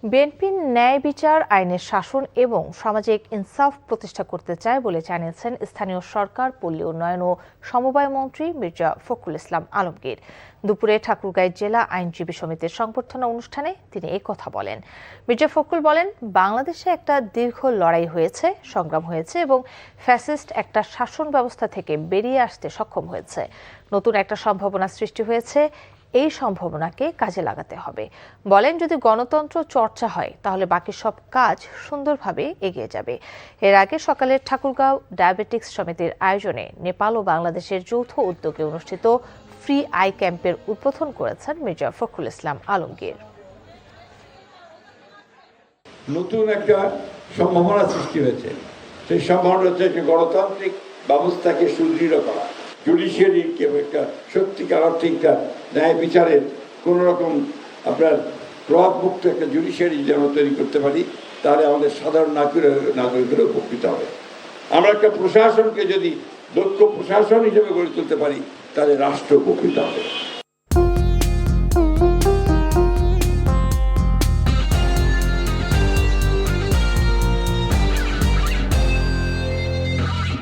BNP ন্যায় বিচার, আইনের শাসন এবং সামাজিক ইনসাফ প্রতিষ্ঠা করতে চায় বলে জানিয়েছেন স্থানীয় সরকার, পল্লী উন্নয়ন ও সমবায় মন্ত্রী মির্জা ফখরুল ইসলাম আলমগীর। দুপুরে ঠাকুরগাঁও জেলা আইনজীবী সমিতির সংবর্ধনা অনুষ্ঠানে তিনি এই কথা বলেন। মির্জা ফখরুল বলেন, বাংলাদেশে একটা দীর্ঘ লড়াই হয়েছে, সংগ্রাম হয়েছে এবং ফ্যাসিস্ট একটা শাসন ব্যবস্থা থেকে বেরিয়ে আসতে সক্ষম হয়েছে। নতুন একটা সম্ভাবনা সৃষ্টি হয়েছে, এই সম্ভাবনাকে কাজে লাগাতে হবে। বলেন, যদি গণতন্ত্র চর্চা হয় তাহলে বাকি সব কাজ সুন্দরভাবে এগিয়ে যাবে। এর আগে সকালে ঠাকুরগাঁও ডায়াবেটিক্স সমিতির আয়োজনে নেপাল ও বাংলাদেশের যৌথ উদ্যোগে অনুষ্ঠিত ফ্রি আই ক্যাম্পের উদ্বোধন করেছেন মির্জা ফখরুল ইসলাম আলমগীর। নতুন একটা সম্ভাবনা সৃষ্টি হয়েছে, সেই সম্ভাবনা হচ্ছে একটা গণতান্ত্রিক ব্যবস্থাকে সুদৃঢ় করা, জুডিশিয়ারিকে একটা সত্যিকার অর্থে একটা ন্যায় বিচারের কোনো রকম আপনার প্রভাবমুক্ত একটা জুডিশিয়ারি যেন তৈরি করতে পারি, তাহলে আমাদের সাধারণ নাগরিকেরা উপকৃত হবে। আমরা একটা প্রশাসনকে যদি দক্ষ প্রশাসন হিসেবে গড়ে তুলতে পারি, তাহলে রাষ্ট্র উপকৃত হবে।